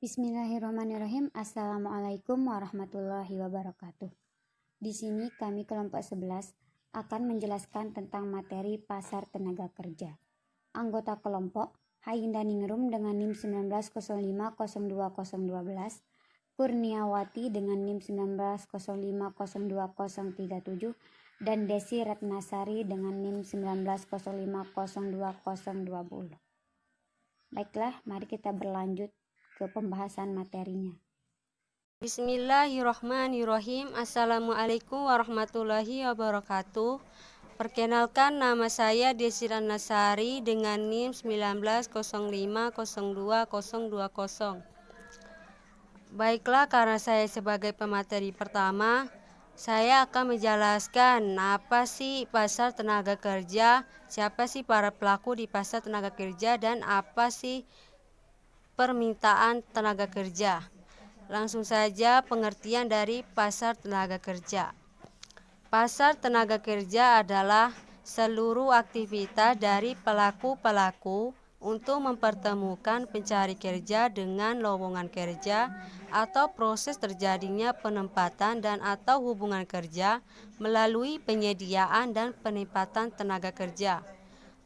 Bismillahirrahmanirrahim. Assalamualaikum warahmatullahi wabarakatuh. Di sini kami kelompok 11 akan menjelaskan tentang materi pasar tenaga kerja. Anggota kelompok Haindhaningrum dengan NIM 1905020012, Kurniawati dengan NIM 1905020037, dan Desi Ratnasari dengan NIM 1905020020. Baiklah, mari kita berlanjut ke pembahasan materinya. Bismillahirrahmanirrahim. Assalamualaikum warahmatullahi wabarakatuh. Perkenalkan, nama saya Desi Ratnasari dengan NIM 1905020020. Baiklah, karena saya sebagai pemateri pertama, saya akan menjelaskan apa sih pasar tenaga kerja, siapa sih para pelaku di pasar tenaga kerja, dan apa sih permintaan tenaga kerja. Langsung saja pengertian dari pasar tenaga kerja. Pasar tenaga kerja adalah seluruh aktivitas dari pelaku-pelaku untuk mempertemukan pencari kerja dengan lowongan kerja atau proses terjadinya penempatan dan atau hubungan kerja melalui penyediaan dan penempatan tenaga kerja.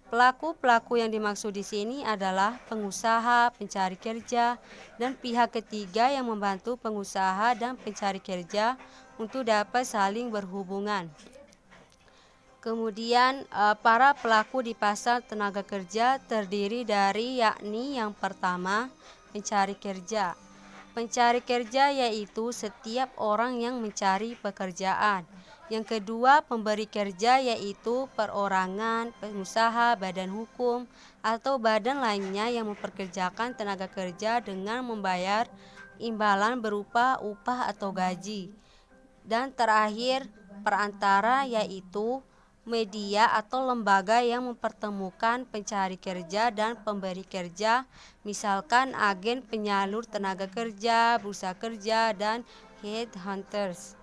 Pelaku-pelaku yang dimaksud di sini adalah pengusaha, pencari kerja, dan pihak ketiga yang membantu pengusaha dan pencari kerja untuk dapat saling berhubungan. Kemudian para pelaku di pasar tenaga kerja terdiri dari yakni yang pertama, pencari kerja. Pencari kerja yaitu setiap orang yang mencari pekerjaan. Yang kedua, pemberi kerja yaitu perorangan, pengusaha, badan hukum, atau badan lainnya yang memperkerjakan tenaga kerja dengan membayar imbalan berupa upah atau gaji. Dan terakhir, perantara yaitu media atau lembaga yang mempertemukan pencari kerja dan pemberi kerja, misalkan agen penyalur tenaga kerja, bursa kerja, dan headhunters.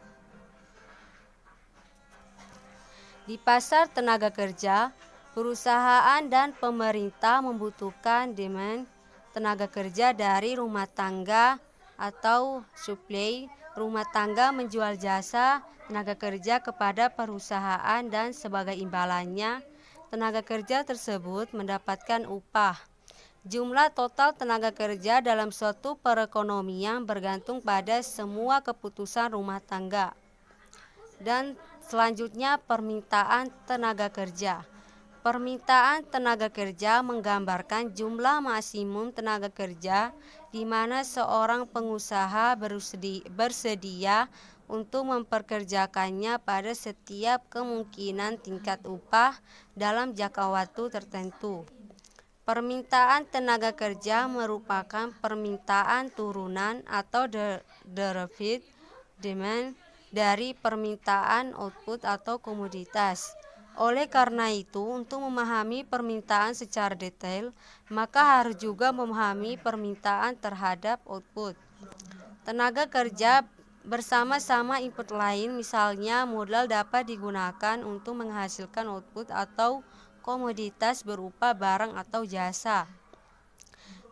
Di pasar tenaga kerja, perusahaan dan pemerintah membutuhkan demand tenaga kerja dari rumah tangga atau supply. Rumah tangga menjual jasa tenaga kerja kepada perusahaan dan sebagai imbalannya, tenaga kerja tersebut mendapatkan upah. Jumlah total tenaga kerja dalam suatu perekonomian bergantung pada semua keputusan rumah tangga. Dan selanjutnya, permintaan tenaga kerja. Permintaan tenaga kerja menggambarkan jumlah maksimum tenaga kerja di mana seorang pengusaha bersedia untuk memperkerjakannya pada setiap kemungkinan tingkat upah dalam jangka waktu tertentu. Permintaan tenaga kerja merupakan permintaan turunan atau derived demand dari permintaan output atau komoditas. Oleh karena itu, untuk memahami permintaan secara detail, maka harus juga memahami permintaan terhadap output. Tenaga kerja bersama-sama input lain, misalnya modal, dapat digunakan untuk menghasilkan output atau komoditas berupa barang atau jasa,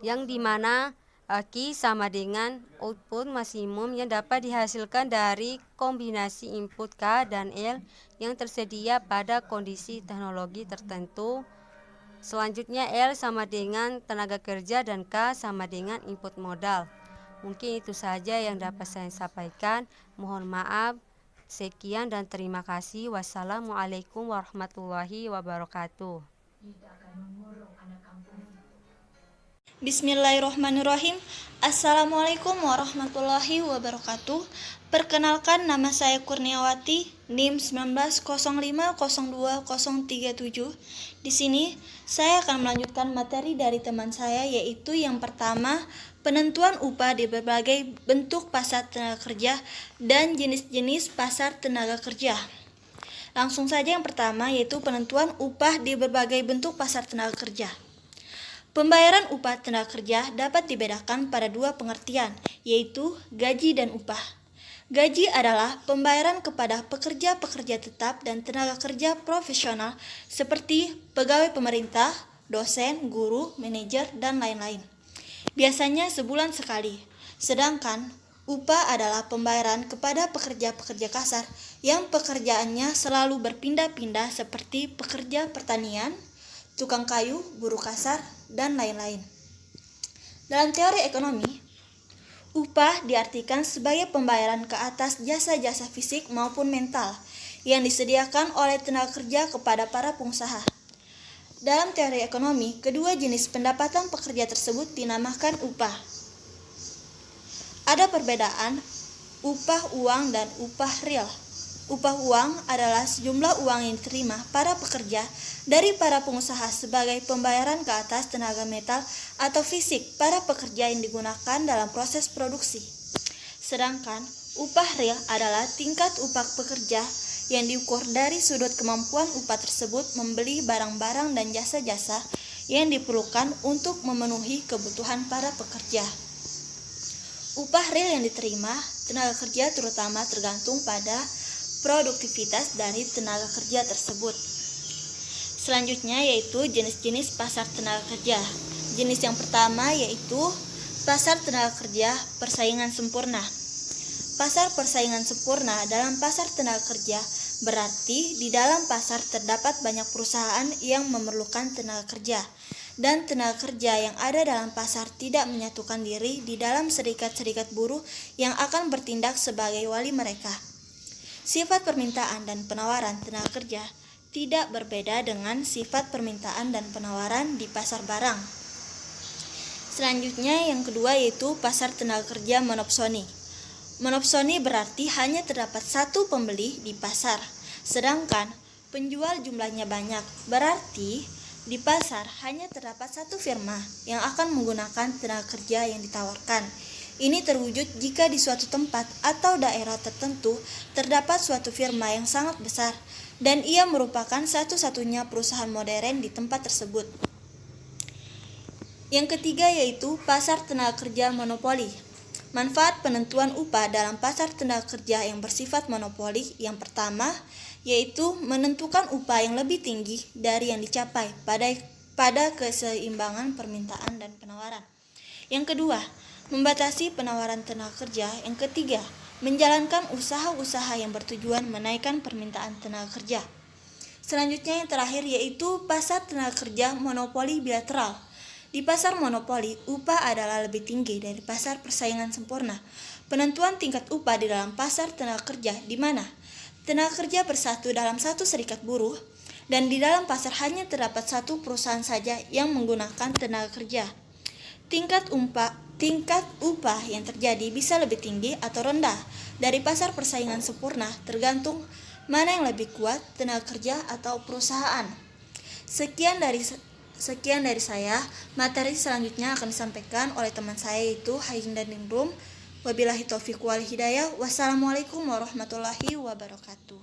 yang dimana Q sama dengan output maksimum yang dapat dihasilkan dari kombinasi input K dan L yang tersedia pada kondisi teknologi tertentu. Selanjutnya L sama dengan tenaga kerja dan K sama dengan input modal. Mungkin itu saja yang dapat saya sampaikan. Mohon maaf. Sekian dan terima kasih. Wassalamualaikum warahmatullahi wabarakatuh. Bismillahirrahmanirrahim. Assalamualaikum warahmatullahi wabarakatuh. Perkenalkan, nama saya Kurniawati, NIM 1905020037. Di sini saya akan melanjutkan materi dari teman saya, yaitu yang pertama, penentuan upah di berbagai bentuk pasar tenaga kerja dan jenis-jenis pasar tenaga kerja. Langsung saja yang pertama, yaitu penentuan upah di berbagai bentuk pasar tenaga kerja. Pembayaran upah tenaga kerja dapat dibedakan pada dua pengertian, yaitu gaji dan upah. Gaji adalah pembayaran kepada pekerja-pekerja tetap dan tenaga kerja profesional seperti pegawai pemerintah, dosen, guru, manajer, dan lain-lain. Biasanya sebulan sekali. Sedangkan upah adalah pembayaran kepada pekerja-pekerja kasar yang pekerjaannya selalu berpindah-pindah seperti pekerja pertanian, tukang kayu, buruh kasar, dan lain-lain. Dalam teori ekonomi, upah diartikan sebagai pembayaran ke atas jasa-jasa fisik maupun mental yang disediakan oleh tenaga kerja kepada para pengusaha. Dalam teori ekonomi, kedua jenis pendapatan pekerja tersebut dinamakan upah. Ada perbedaan upah uang dan upah real. Upah uang adalah sejumlah uang yang diterima para pekerja dari para pengusaha sebagai pembayaran ke atas tenaga metal atau fisik para pekerja yang digunakan dalam proses produksi. Sedangkan upah real adalah tingkat upah pekerja yang diukur dari sudut kemampuan upah tersebut membeli barang-barang dan jasa-jasa yang diperlukan untuk memenuhi kebutuhan para pekerja. Upah real yang diterima tenaga kerja terutama tergantung pada produktivitas dari tenaga kerja tersebut. Selanjutnya yaitu jenis-jenis pasar tenaga kerja. Jenis yang pertama yaitu pasar tenaga kerja persaingan sempurna. Pasar persaingan sempurna dalam pasar tenaga kerja berarti di dalam pasar terdapat banyak perusahaan yang memerlukan tenaga kerja, dan tenaga kerja yang ada dalam pasar tidak menyatukan diri di dalam serikat-serikat buruh yang akan bertindak sebagai wali mereka. Sifat permintaan dan penawaran tenaga kerja tidak berbeda dengan sifat permintaan dan penawaran di pasar barang. Selanjutnya yang kedua yaitu pasar tenaga kerja monopsoni. Monopsoni berarti hanya terdapat satu pembeli di pasar, sedangkan penjual jumlahnya banyak. Berarti di pasar hanya terdapat satu firma yang akan menggunakan tenaga kerja yang ditawarkan. Ini terwujud jika di suatu tempat atau daerah tertentu terdapat suatu firma yang sangat besar dan ia merupakan satu-satunya perusahaan modern di tempat tersebut. Yang ketiga yaitu pasar tenaga kerja monopoli. Manfaat penentuan upah dalam pasar tenaga kerja yang bersifat monopoli yang pertama yaitu menentukan upah yang lebih tinggi dari yang dicapai pada keseimbangan permintaan dan penawaran. Yang kedua, membatasi penawaran tenaga kerja. Yang ketiga, menjalankan usaha-usaha yang bertujuan menaikkan permintaan tenaga kerja. Selanjutnya yang terakhir yaitu pasar tenaga kerja monopoli bilateral. Di pasar monopoli, upah adalah lebih tinggi dari pasar persaingan sempurna. Penentuan tingkat upah di dalam pasar tenaga kerja di mana tenaga kerja bersatu dalam satu serikat buruh dan di dalam pasar hanya terdapat satu perusahaan saja yang menggunakan tenaga kerja. Tingkat upah yang terjadi bisa lebih tinggi atau rendah dari pasar persaingan sempurna tergantung mana yang lebih kuat, tenaga kerja atau perusahaan. Sekian dari saya. Materi selanjutnya akan disampaikan oleh teman saya yaitu Hayinda Ningrum. Wabillahi taufiq wal hidayah. Wassalamualaikum warahmatullahi wabarakatuh.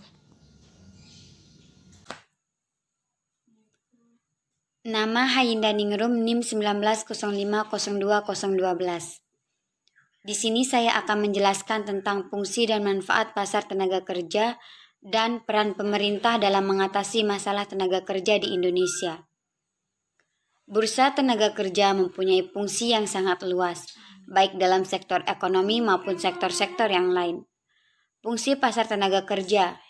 Nama Hayinda Ningrum NIM 1905020012. Di sini saya akan menjelaskan tentang fungsi dan manfaat pasar tenaga kerja dan peran pemerintah dalam mengatasi masalah tenaga kerja di Indonesia. Bursa tenaga kerja mempunyai fungsi yang sangat luas, baik dalam sektor ekonomi maupun sektor-sektor yang lain. Fungsi pasar tenaga kerja: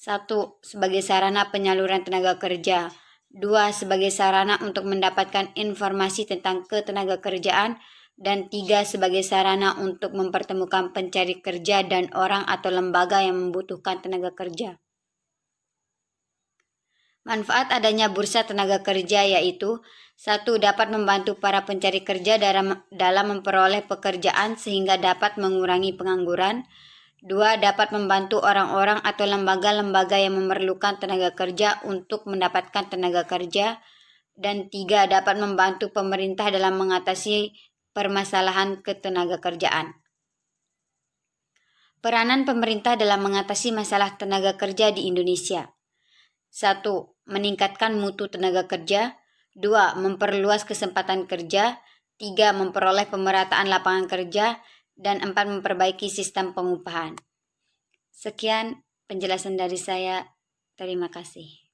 1. Sebagai sarana penyaluran tenaga kerja. 2. Sebagai sarana untuk mendapatkan informasi tentang ketenaga kerjaan. Dan 3. Sebagai sarana untuk mempertemukan pencari kerja dan orang atau lembaga yang membutuhkan tenaga kerja. Manfaat adanya bursa tenaga kerja yaitu: 1. Dapat membantu para pencari kerja dalam memperoleh pekerjaan sehingga dapat mengurangi pengangguran. 2. Dapat membantu orang-orang atau lembaga-lembaga yang memerlukan tenaga kerja untuk mendapatkan tenaga kerja. Dan 3. Dapat membantu pemerintah dalam mengatasi permasalahan ketenaga kerjaan. Peranan pemerintah dalam mengatasi masalah tenaga kerja di Indonesia: 1. Meningkatkan mutu tenaga kerja. 2. Memperluas kesempatan kerja. 3. Memperoleh pemerataan lapangan kerja. Dan 4. Memperbaiki sistem pengupahan. Sekian penjelasan dari saya. Terima kasih.